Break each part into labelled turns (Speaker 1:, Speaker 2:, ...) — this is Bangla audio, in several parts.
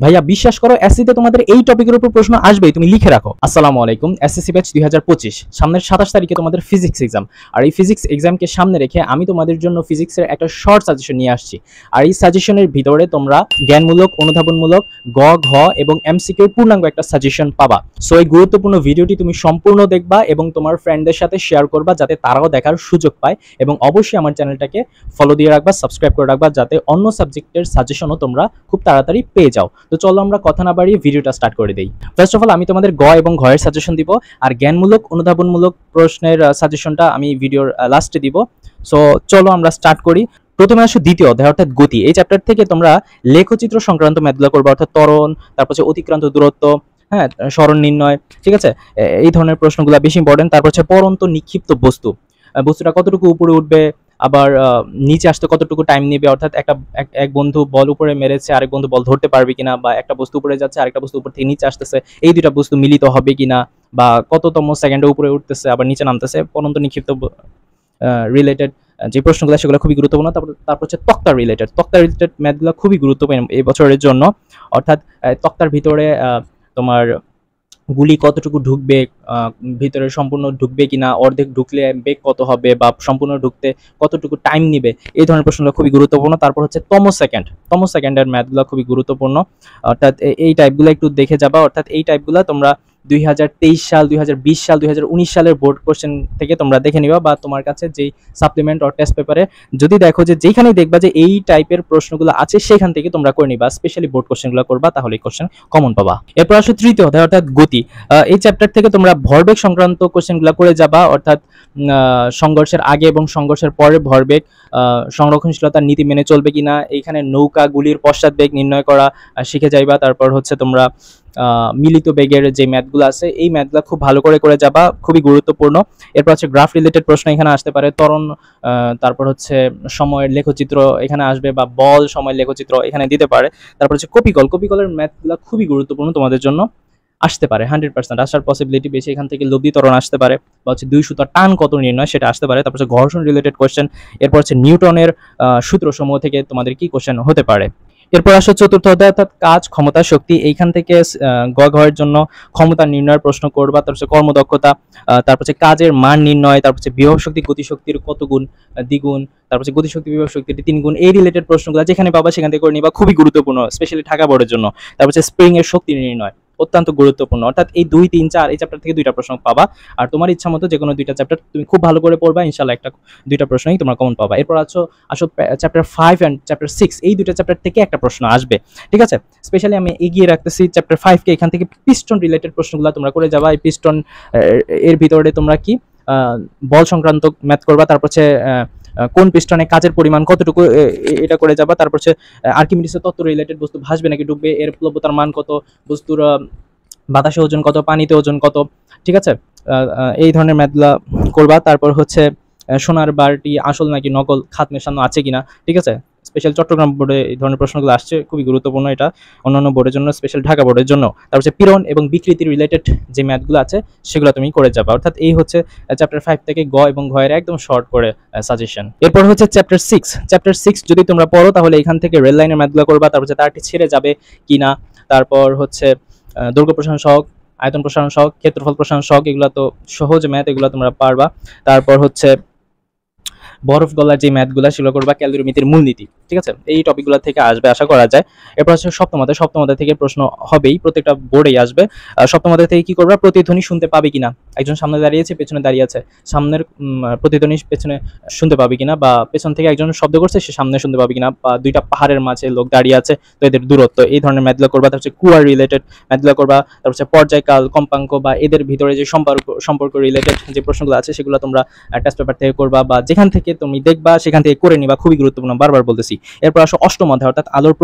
Speaker 1: ভাইয়া বিশ্বাস করো এসসিতে তোমাদের এই টপিকের উপর প্রশ্ন আসবেই, তুমি লিখে রাখো। আসসালামু আলাইকুম, এসএসসি ব্যাচ 2025 সামনের 27 তারিখে তোমাদের ফিজিক্স এক্সাম। আর এই ফিজিক্স এক্সামকে সামনে রেখে আমি তোমাদের জন্য ফিজিক্সের একটা শর্ট সাজেশন নিয়ে আসছি। আর এই সাজেশনের ভিতরে তোমরা জ্ঞানমূলক, অনুধাবনমূলক, গ ঘ এবং এমসিকিউ পূর্ণাঙ্গ একটা সাজেশন পাবা। সো এই গুরুত্বপূর্ণ ভিডিওটি তুমি সম্পূর্ণ দেখবা এবং তোমার ফ্রেন্ডদের সাথে শেয়ার করবা যাতে তারাও দেখার সুযোগ পায়। এবং অবশ্যই আমার চ্যানেলটাকে ফলো দিয়ে রাখবা, সাবস্ক্রাইব করে রাখবা যাতে অন্য সাবজেক্টের সাজেশনও তোমরা খুব তাড়াতাড়ি পেয়ে যাও। তো চলো আমরা কথা না বাড়িয়ে ভিডিওটা স্টার্ট করে দেই। ফার্স্ট অফ অল আমি তোমাদের গ এবং ঘ এর সাজেশন দিব, আর জ্ঞানমূলক, অনুধাবনমূলক প্রশ্নের সাজেশনটা আমি ভিডিওর লাস্টে দিব। সো চলো আমরা স্টার্ট করি। প্রথমে আসো দ্বিতীয় অধ্যায় অর্থাৎ গতি। এই চ্যাপ্টার থেকে তোমরা লেখচিত্র সংক্রান্ত ম্যাথগুলো করবে, অর্থাৎ ত্বরণ, তারপর হচ্ছে অতিক্রান্ত দূরত্ব, হ্যাঁ, সরণ নির্ণয়, ঠিক আছে, এই ধরনের প্রশ্নগুলো বেশি ইম্পর্টেন্ট। তারপর হচ্ছে পরন্ত নিক্ষিপ্ত বস্তু, বস্তুটা কতটুকু উপরে উঠবে, আবার নিচে আসতে কতটুকু টাইম নেবে, অর্থাৎ এক বন্ধু বল উপরে মেরেছে, আরেক বন্ধু বল ধরতে পারবে কিনা, বা একটা বস্তু উপরে যাচ্ছে আরেকটা বস্তু উপর থেকে নিচে আসতেছে, এই দুইটা বস্তু মিলিত হবে কিনা, বা কততম সেকেন্ডে উপরে উঠতেছে আবার নিচে নামতেছে, পরন্ত নিক্ষিপ্ত রিলেটেড যে প্রশ্নগুলো সেগুলো খুবই গুরুত্বপূর্ণ। তারপর হচ্ছে তক্তা রিলেটেড ম্যাথগুলো খুবই গুরুত্বপূর্ণ এই বছরের জন্য। অর্থাৎ তক্তার ভিতরে তোমার গুলি কতটুকু ঢুকবে, ভিতরে সম্পূর্ণ ঢুকবে কিনা, অর্ধেক ঢুকলে বেগ কত হবে, বা সম্পূর্ণ ঢুকতে কতটুকু টাইম নিবে, এই ধরনের প্রশ্নগুলো খুবই গুরুত্বপূর্ণ। তারপর হচ্ছে তম সেকেন্ডের ম্যাথগুলো খুবই গুরুত্বপূর্ণ। অর্থাৎ এই টাইপগুলো একটু দেখে যাবা। অর্থাৎ এই টাইপগুলো তোমরা 2023 সাল, 2020 সাল, 2019 সালের বোর্ড কোশ্চেন থেকে তোমরা দেখে নিবা, বা তোমার কাছে যেই সাপ্লিমেন্ট অর টেস্ট পেপারে যদি দেখো যে যেখানেই দেখবা যে এই টাইপের প্রশ্নগুলো আছে সেখান থেকে তোমরা করে নিবা, স্পেশালি বোর্ড কোশ্চেনগুলো করবা, তাহলে এই কোশ্চেন কমন পাবা। এরপর আসো তৃতীয় অধ্যায় অর্থাৎ গতি। এই চ্যাপ্টার থেকে তোমরা ভরবেগ সংক্রান্ত কোশ্চেনগুলো করে যাবা, অর্থাৎ সংঘর্ষের আগে এবং সংঘর্ষের পরে ভরবেগ, সংরক্ষণশীলতার নীতি মেনে চলবে কিনা, এইখানে নৌকা গুলির পশ্চাৎ বেগ নির্ণয় করা শিখে যাইবা। তারপর হচ্ছে তোমরা মিলিত বেগের যে ম্যাথগুলো আছে এই ম্যাথগুলো খুব ভালো করে যাবা, খুবই গুরুত্বপূর্ণ। এরপর হচ্ছে গ্রাফ রিলেটেড প্রশ্ন এখানে আসতে পারে, ত্বরণ, তারপর হচ্ছে সময়ের লেখচিত্র এখানে আসবে, বা বল সময়ের লেখচিত্র এখানে দিতে পারে। তারপর হচ্ছে কপিকলের ম্যাথগুলো খুবই গুরুত্বপূর্ণ তোমাদের জন্য, আসতে পারে 100% আসার পসিবিলিটি বেশি। এখান থেকে লব্ধি ত্বরণ আসতে পারে, বা হচ্ছে দুই সুতার টান কত নির্ণয় সেটা আসতে পারে। তারপর হচ্ছে ঘর্ষণ রিলেটেড কোশ্চেন, এরপর হচ্ছে নিউটনের সূত্রসমূহ থেকে তোমাদের কি কোশ্চেন হতে পারে। এরপর আসলে চতুর্থ অধ্যায় অর্থাৎ কাজ, ক্ষমতা, শক্তি। এইখান থেকে গ ঘয়ের জন্য ক্ষমতা নির্ণয়ের প্রশ্ন করবা। তারপর হচ্ছে কর্মদক্ষতা, তারপর হচ্ছে কাজের মান নির্ণয়, তারপর হচ্ছে বিভব শক্তি গতিশক্তির কত গুণ, দ্বিগুণ, তারপর হচ্ছে গতিশক্তি বিভব শক্তির 3 গুণ, এই রিলেটেড প্রশ্নগুলো যেখানে পাবা সেখান থেকে করে নিবা, খুবই গুরুত্বপূর্ণ স্পেশালি ঢাকা বোর্ডের জন্য। তারপর হচ্ছে স্প্রিং এর শক্তি নির্ণয় অত্যন্ত গুরুত্বপূর্ণ। অর্থাৎ এই 2, 3, 4 এই চ্যাপ্টার থেকে দুইটা প্রশ্ন পাবা, আর তোমার ইচ্ছা মতো যে কোনো দুইটা চ্যাপ্টার তুমি খুব ভালো করে পড়বা, ইনশাআল্লাহ দুইটা প্রশ্নই তোমরা কমন পাবা। এরপর আসো চ্যাপ্টার 5 এন্ড চ্যাপ্টার 6, এই দুইটা চ্যাপ্টার থেকে একটা প্রশ্ন আসবে, ঠিক আছে। স্পেশালি আমি এগিয়ে রাখতেছি চ্যাপ্টার 5 কে, এখান থেকে পিস্টন রিলেটেড প্রশ্নগুলো তোমরা করে যাবা। এই পিস্টন এর ভিতরে তোমরা কি বল সংক্রান্ত ম্যাথ করবা। তারপর হচ্ছে কোন পিস্টনে কাজের পরিমাণ কতটুকু, এটা করে যাবা। তারপর হচ্ছে আর্কিমিডিসের তত্ত্ব রিলেটেড বস্তু ভাসবে নাকি ডুববে, এর প্লবতার মান কত, বস্তুর বাতাসে ওজন কত, পানিতে ওজন কত, ঠিক আছে, এই ধরনের ম্যাথগুলা করবা। তারপর হচ্ছে সোনার বারটি আসল নাকি নকল, খাত মেশানো আছে কিনা, ঠিক আছে। স্পেশাল চট্টগ্রাম বোর্ডে এই ধরনের প্রশ্নগুলো আসছে, খুবই গুরুত্বপূর্ণ এটা অন্যান্য বোর্ডের জন্য, স্পেশাল ঢাকা বোর্ডের জন্য। তারপর হচ্ছে পীড়ন এবং বিকৃতি রিলেটেড যে ম্যাথগুলো আছে সেগুলো তুমি করে যাবা। অর্থাৎ এই হচ্ছে চ্যাপ্টার 5 থেকে গ এবং ঘ এর একদম শর্ট করে সাজেশন। এরপর হচ্ছে চ্যাপ্টার 6 যদি তোমরা পড়ো তাহলে এখান থেকে রেল লাইনের ম্যাথগুলো করবা। তারপর হচ্ছে তারটি ছেড়ে যাবে কিনা, তারপর হচ্ছে দৈর্ঘ্য প্রসারণ সহগ, আয়তন প্রসারণ সহগ, ক্ষেত্রফল প্রসারণ সহগ, এগুলো তো সহজ ম্যাথ, এগুলো তোমরা পারবা। তারপর হচ্ছে বরফ গলার যে ম্যাথগুলো সেগুলো করবা, ক্যালোরিমিতির মূলনীতি, ঠিক আছে, এই টপিকগুলো থেকে আসবে আশা করা যায়। এরপর হচ্ছে সপ্তম অধ্যায় থেকে প্রশ্ন হবেই, প্রত্যেকটা বোর্ডেই আসবে। সপ্তম অধ্যায় থেকে কি করবা, প্রতিধ্বনি শুনতে পাবে কিনা, একজন সামনে দাঁড়িয়েছে পেছনে দাঁড়িয়ে আছে, সামনের প্রতিধ্বনি পেছনে শুনতে পাবে কিনা, বা পেছন থেকে একজন শব্দ করছে সে সামনে শুনতে পাবে কিনা, বা দুইটা পাহাড়ের মাঝে লোক দাঁড়িয়ে আছে তো এদের দূরত্ব, এই ধরনের ম্যাথগুলো করবা। তারপর হচ্ছে কুয়ার রিলেটেড ম্যাথগুলো করবা। তারপর হচ্ছে পর্যায়কাল, কম্পাঙ্ক, বা এদের ভিতরে যে সম্পর্ক রিলেটেড যে প্রশ্নগুলো আছে সেগুলো তোমরা টেস্ট পেপার থেকে করবা, বা যেখান থেকে তুমি দেখবা সেখান থেকে করে নিবা, খুবই গুরুত্বপূর্ণ, বারবার বলতেছি। এরপর আসো অষ্টম অধ্যায় অর্থাৎ আলোর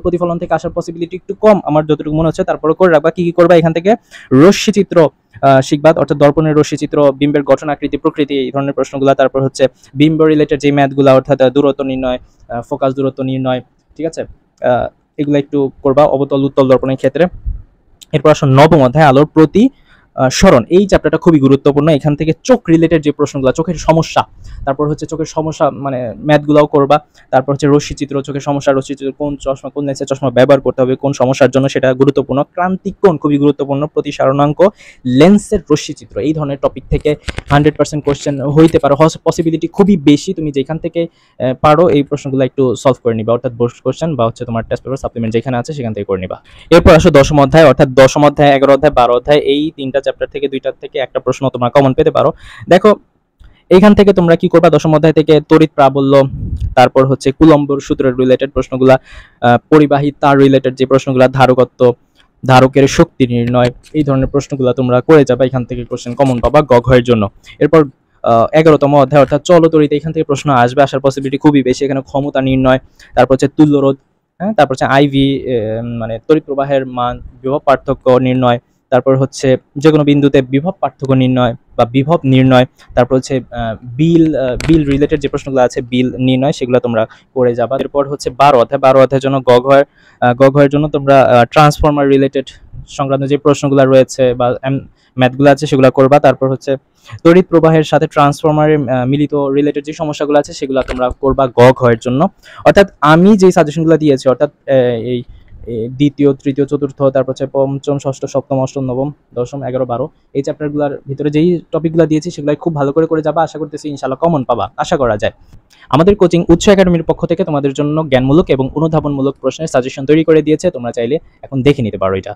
Speaker 1: প্রতিফলন থেকে আসার পসিবিলিটি একটু কম আমার যতটুকু মনে হচ্ছে, তারপরে করে রাখবা। কি করবা, এখান থেকে রশ্মিচিত্র শিখবা, অর্থাৎ দর্পণের রশ্মিচিত্র, বিম্বের গঠন আকৃতি প্রকৃতি, এই ধরনের প্রশ্নগুলো। তারপর হচ্ছে বিম্ব রিলেটেড যে ম্যাথগুলো, অর্থাৎ দূরত্ব নির্ণয়, ফোকাস দূরত্ব নির্ণয়, ঠিক আছে, এগুলো একটু করবা অবতল উত্তল দর্পণের ক্ষেত্রে। এরপর আসো নবম অধ্যায় আলোর স্মরণ, এই চ্যাপ্টারটা খুবই গুরুত্বপূর্ণ। এখান থেকে চোখ রিলেটেড যে প্রশ্নগুলো, চোখের সমস্যা, তারপর হচ্ছে চোখের সমস্যা মানে ম্যাথগুলোও করবা, তারপর হচ্ছে রশ্মিচিত্র, চোখের সমস্যা, রশ্মিচিত্র, কোন চশমা, কোন লেন্সের চশমা ব্যবহার করতে হবে, কোন সমস্যার জন্য সেটা গুরুত্বপূর্ণ, ক্রান্তিক কোণ খুবই গুরুত্বপূর্ণ, প্রতিসারণাঙ্ক, লেন্সের রশ্মিচিত্র, এই ধরনের টপিক থেকে 100% কোশ্চেন হইতে পারো, পসিবিলিটি খুবই বেশি। তুমি যেখান থেকে পারো এই প্রশ্নগুলো একটু সলভ করে নিবা, অর্থাৎ বোর্ড কোশ্চেন বা হচ্ছে তোমার টেস্ট পেপার সাপ্লিমেন্ট যেখানে আছে সেখান থেকে করে নিবা। এরপর আসো দশম অধ্যায়, অর্থাৎ দশম অধ্যায়, 11 অধ্যায়, 12 অধ্যায়, এই তিনটা চ্যাপ্টার থেকে দুইটার থেকে একটা প্রশ্ন তোমরা কমন পেতে পারো। দেখো এইখান থেকে তোমরা কি করবা, দশম অধ্যায় থেকে তড়িৎ প্রাবল্য, তারপর হচ্ছে কুলম্বর সূত্রের রিলেটেড প্রশ্নগুলা, পরিবাহী তার রিলেটেড যে প্রশ্নগুলা, ধারকত্ব, ধারকের শক্তি নির্ণয়, এই ধরনের প্রশ্নগুলো তোমরা করে যাবে, এখান থেকে কোশ্চেন কমন পাবা গ ঘয়ের জন্য। এরপর 11তম অধ্যায় অর্থাৎ চলতড়িৎ, এখান থেকে প্রশ্ন আসবে, আসার পসিবিলিটি খুবই বেশি। এখানে ক্ষমতা নির্ণয়, তারপর হচ্ছে তুল্যরোধ, হ্যাঁ, তারপর হচ্ছে আইভি মানে তড়িৎ প্রবাহের মান, বিভব পার্থক্য নির্ণয়, তারপর হচ্ছে যে কোনো বিন্দুতে বিভব পার্থক্য নির্ণয় বা বিভব নির্ণয়, তারপর হচ্ছে বিল রিলেটেড যে প্রশ্নগুলো আছে বিল নির্ণয়, সেগুলো তোমরা করে যাবা। এরপর হচ্ছে 12 অধ্যায়, 12 অধ্যায়ের জন্য গ ঘয়ের জন্য তোমরা ট্রান্সফরমার রিলেটেড সংক্রান্ত যে প্রশ্নগুলো রয়েছে বা ম্যাথগুলো আছে সেগুলো করবা। তারপর হচ্ছে তড়িৎ প্রবাহের সাথে ট্রান্সফরমারের মিলিত রিলেটেড যে সমস্যাগুলো আছে সেগুলো তোমরা করবা গ ঘয়ের জন্য। অর্থাৎ আমি যে সাজেশনগুলো দিয়েছি, অর্থাৎ এই দ্বিতীয়, তৃতীয়, চতুর্থ, তারপর হচ্ছে পঞ্চম, ষষ্ঠ, সপ্তম, অষ্টম, নবম, দশম, 11, 12 এই চ্যাপ্টারগুলোর ভিতরে যেই টপিকগুলো দিয়েছি সেগুলো খুব ভালো করে যাবা, আশা করতেছি ইনশাআল্লাহ কমন পাবা, আশা করা যায়। আমাদের কোচিং উৎস একাডেমির পক্ষ থেকে তোমাদের জন্য জ্ঞানমূলক এবং অনুধাবনমূলক প্রশ্নের সাজেশন তৈরি করে দিয়েছে, তোমরা চাইলে এখন দেখে নিতে পারো এটা।